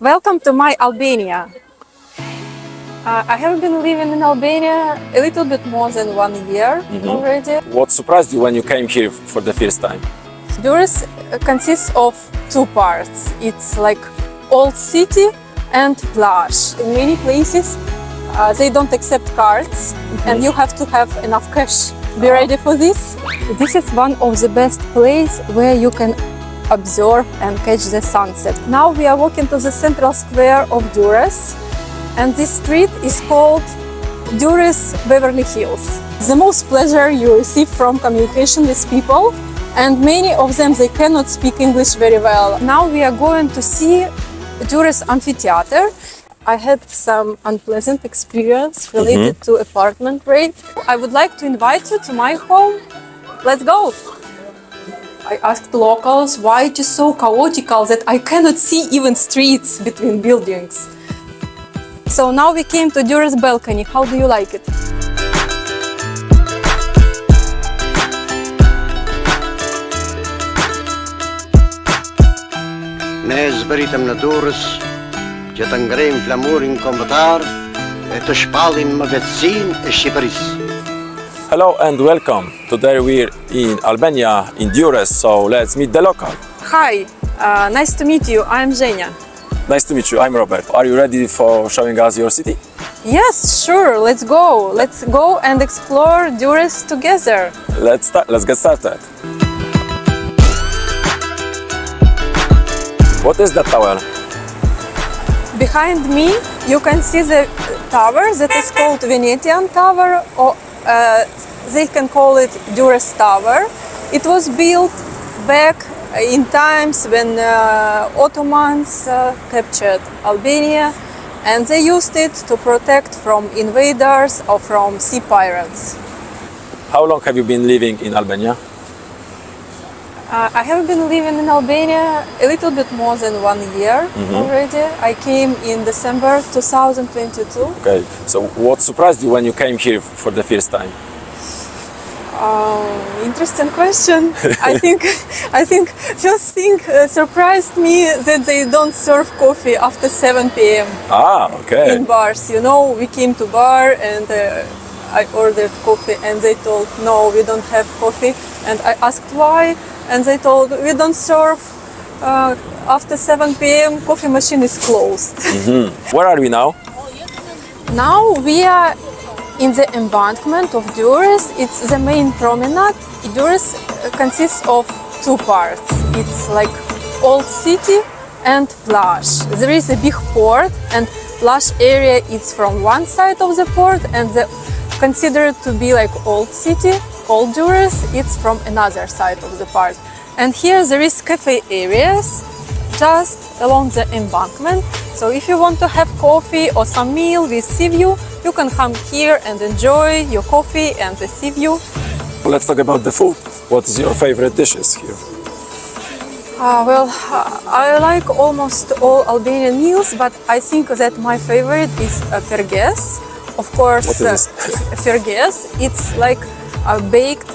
Welcome to my Albania. I have been living in Albania a little bit more than 1 year already. What surprised you when you came here for the first time? Durres consists of two parts. It's like old city and plage. In many places they don't accept cards and you have to have enough cash. Be ready for this. This is one of the best places where you can observe and catch the sunset. Now we are walking to the central square of Durres, and this street is called Durres Beverly Hills. The most pleasure you receive from communication with people, and many of them they cannot speak English very well. Now we are going to see Durres Amfiteatri. I had some unpleasant experience related to apartment rate. I would like to invite you to my home. Let's go! I asked locals why it is so chaotic that I cannot see even streets between buildings. So now we came to Durres Balcony. How do you like it? Ne zbritëm në Durrës që të ngrejmë flamurin kombëtar e të shpallim mëdhetësinë e Shqipërisë. Hello and welcome. Today we're in Albania, in Durres, so let's meet the local. Hi, nice to meet you. I'm Evgeniya. Nice to meet you, I'm Robert. Are you ready for showing us your city? Yes, sure, let's go. Let's go and explore Durres together. Let's get started. What is that tower? Behind me you can see the tower that is called Venetian Tower, or they can call it Durres Tower. It was built back in times when Ottomans captured Albania, and they used it to protect from invaders or from sea pirates. How long have you been living in Albania? I have been living in Albania a little bit more than 1 year already. I came in December 2022. Okay, so what surprised you when you came here for the first time? Interesting question. I think first thing surprised me that they don't serve coffee after 7 p.m. Ah, okay. in bars. You know, we came to bar and I ordered coffee and they told no, we don't have coffee, and I asked why, and they told we don't serve after 7 p.m. coffee machine is closed. Where are we now? Now we are in the embankment of Durres. It's the main promenade. Durres consists of two parts. It's like old city and plage. There is a big port, and plage area is from one side of the port, and the considered to be like old city, old Durres, it's from another side of the park. And here there is cafe areas just along the embankment. So if you want to have coffee or some meal with sea view, you can come here and enjoy your coffee and the sea view. Let's talk about the food. What is your favorite dishes here? Well, I like almost all Albanian meals, but I think that my favorite is ferges. Of course, What is ferges, it's like a baked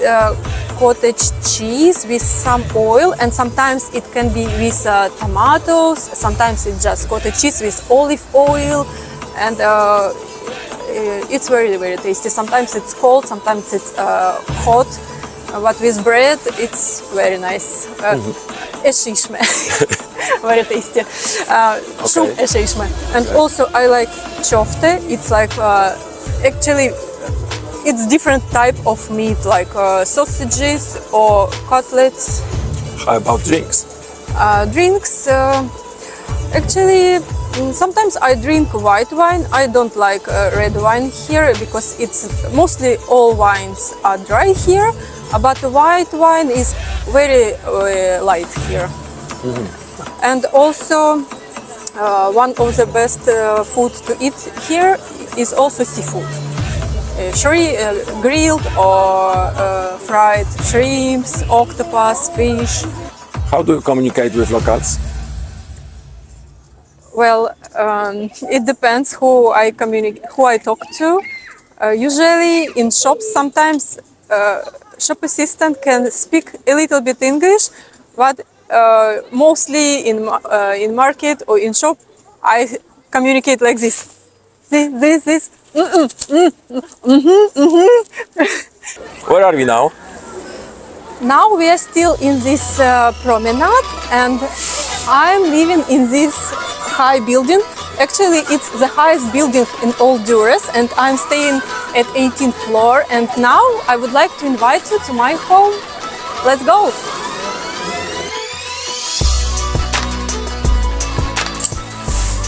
cottage cheese with some oil, and sometimes it can be with tomatoes, sometimes it's just cottage cheese with olive oil, and it's very, very tasty. Sometimes it's cold, sometimes it's hot, but with bread it's very nice. E shishme. Very tasty. Shumë e shishme. And also I like qofte. It's like actually it's different type of meat, like sausages or cutlets. How about drinks? Drinks, actually sometimes I drink white wine. I don't like red wine here because it's mostly all wines are dry here, but white wine is very light here. And also one of the best food to eat here is also seafood. Grilled or fried shrimps, octopus, fish. How do you communicate with locals? Well, it depends who I talk to. Usually in shops, sometimes shop assistant can speak a little bit English, but mostly in market or in shop, I communicate like this. This. Where are we now? Now we are still in this promenade, and I'm living in this high building. Actually, it's the highest building in all Durres, and I'm staying at 18th floor. And now I would like to invite you to my home. Let's go!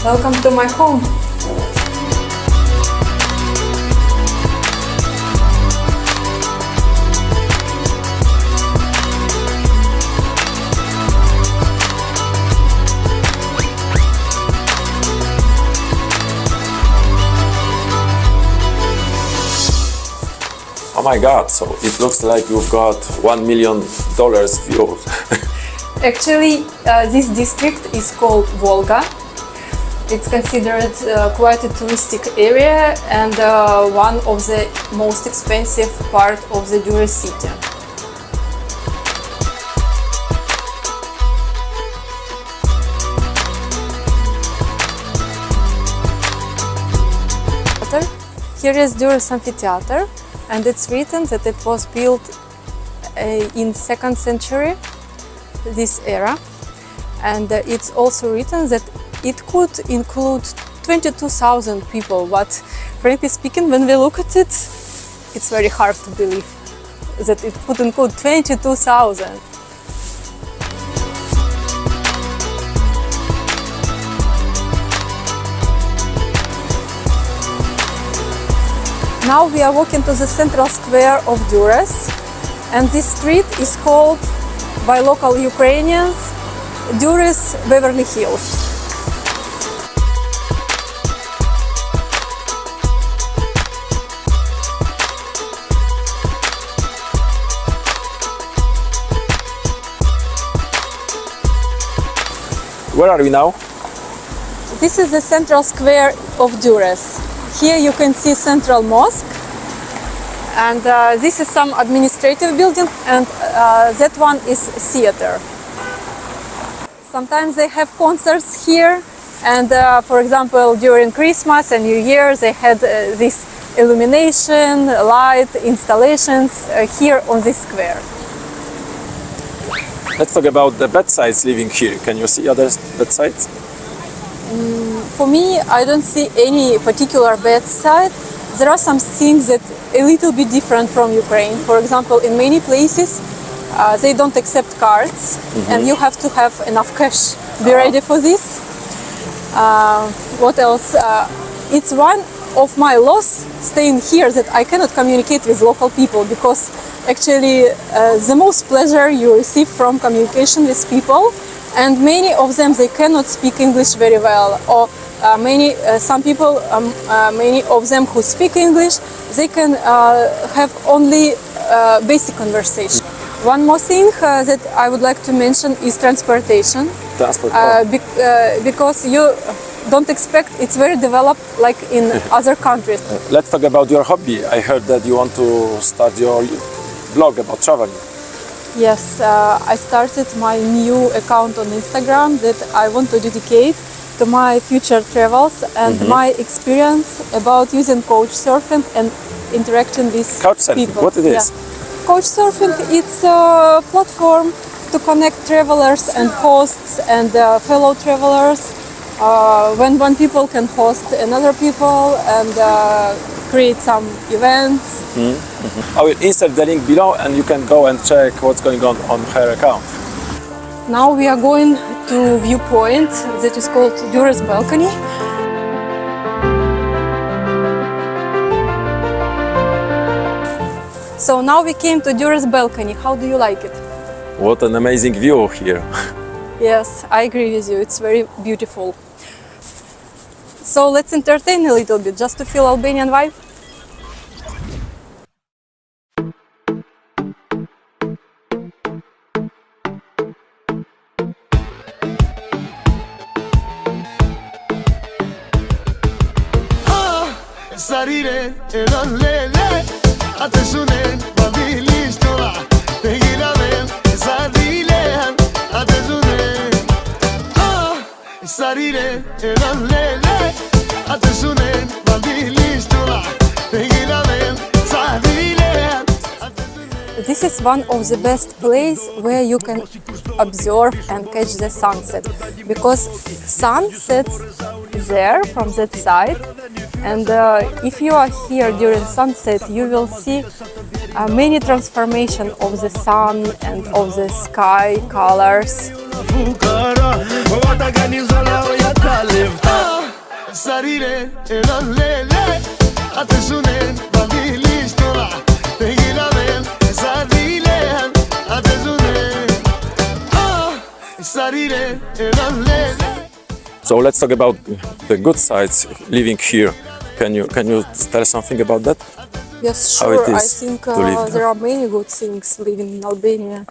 Welcome to my home. Oh my God, so it looks like you've got $1 million view. Actually, this district is called Volga. It's considered quite a touristic area and one of the most expensive part of the Durres city. Here is Durres Amfiteatri, and it's written that it was built in 2nd century, this era, and it's also written that it could include 22,000 people, but frankly speaking, when we look at it, it's very hard to believe that it could include 22,000. Now we are walking to the central square of Durres, and this street is called by local Ukrainians Durres Beverly Hills. Where are we now? This is the central square of Durres. Here you can see Central Mosque, and this is some administrative building, and that one is theater. Sometimes they have concerts here, and for example during Christmas and New Year they had this illumination, light installations here on this square. Let's talk about the bedsides living here. Can you see other bedsides? For me, I don't see any particular bedside. There are some things that a little bit different from Ukraine. For example, in many places, they don't accept cards, and you have to have enough cash. Be ready for this. What else? It's one of my loss staying here that I cannot communicate with local people, because actually the most pleasure you receive from communication with people, and many of them they cannot speak English very well, or some people, many of them who speak English, they can have only basic conversation. One more thing that I would like to mention is transportation. Because you don't expect it's very developed like in other countries. Let's talk about your hobby. I heard that you want to start your blog about traveling. Yes, I started my new account on Instagram that I want to dedicate to my future travels and my experience about using Coachsurfing and interacting with people. What it is? Coachsurfing, it's a platform to connect travelers and hosts and fellow travelers. When people can host another people and create some events. I will insert the link below and you can go and check what's going on her account. Now we are going to viewpoint that is called Durres Balcony. So now we came to Durres Balcony. How do you like it? What an amazing view here. Yes, I agree with you. It's very beautiful. So let's entertain a little bit, just to feel Albanian vibe. Sarire, eran lele, atesunen, babilis tola, tegilamen, sarilehan, atesunen. Sarire, έναν λέλε ατεσούνεν βαλίλης τούλα τεγίλαμεν σαδίλεν. This is one of the best places where you can observe and catch the sunset, because sun sets there from that side, and if you are here during sunset, you will see many transformation of the sun and of the sky colors. Σαρίρεν έναν λέλε ατεσούνεν βαλίλης τούλα τεγίλαμεν σαδίλεν ατεσούνεν σαρίρεν έναν λέλε. So let's talk about the good sides living here. Can you tell something about that? Yes, How sure. it is I think to live there are many good things living in Albania.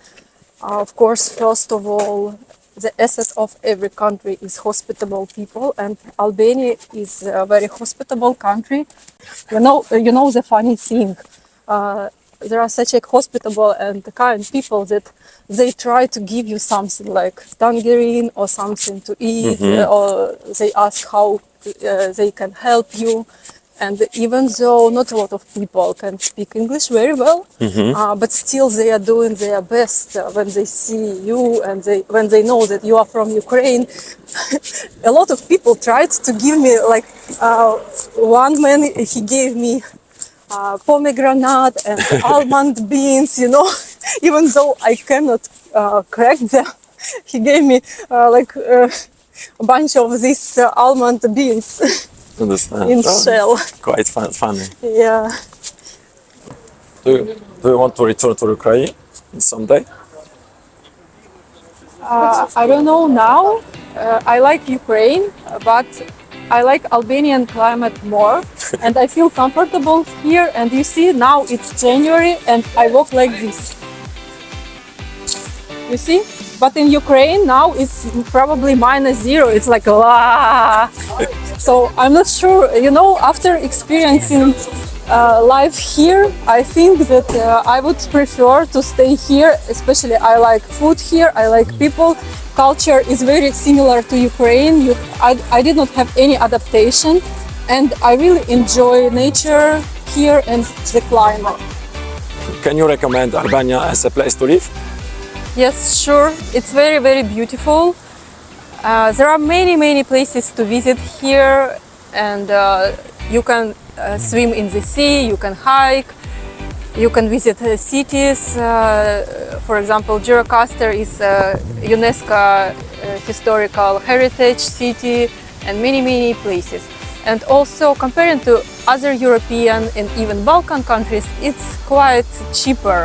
Of course, first of all, the asset of every country is hospitable people, and Albania is a very hospitable country. You know the funny thing. There are such a hospitable and kind people that they try to give you something like tangerine or something to eat, or they ask how they can help you. And even though not a lot of people can speak English very well, but still they are doing their best when they see you and when they know that you are from Ukraine. A lot of people tried to give me, like one man, he gave me pomegranate and almond beans, you know, even though I cannot crack them. He gave me a bunch of these almond beans. Understand? In shell. Quite funny. Yeah. Do you want to return to Ukraine someday? I don't know now. I like Ukraine, but I like Albanian climate more, and I feel comfortable here. And you see, now it's January, and I walk like this. You see? But in Ukraine now it's probably -0. It's like So I'm not sure. You know, after experiencing life here, I think that I would prefer to stay here. Especially, I like food here. I like people. Culture is very similar to Ukraine. I did not have any adaptation, and I really enjoy nature here and the climate. Can you recommend Albania as a place to live? Yes, sure. It's very, very beautiful. There are many places to visit here, and you can swim in the sea, you can hike, you can visit cities. For example, Gjirokastër is a UNESCO historical heritage city, and many places. And also, comparing to other European and even Balkan countries, it's quite cheaper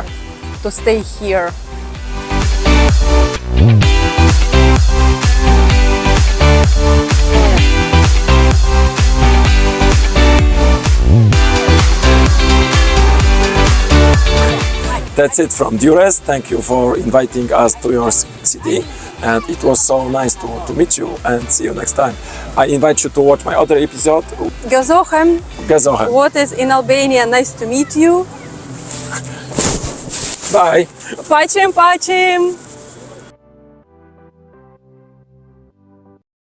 to stay here. That's it from Durres. Thank you for inviting us to your city, and it was so nice to meet you, and see you next time. I invite you to watch my other episode. Gazohem. Gazohem. What is in Albania? Nice to meet you. Bye. Pachim.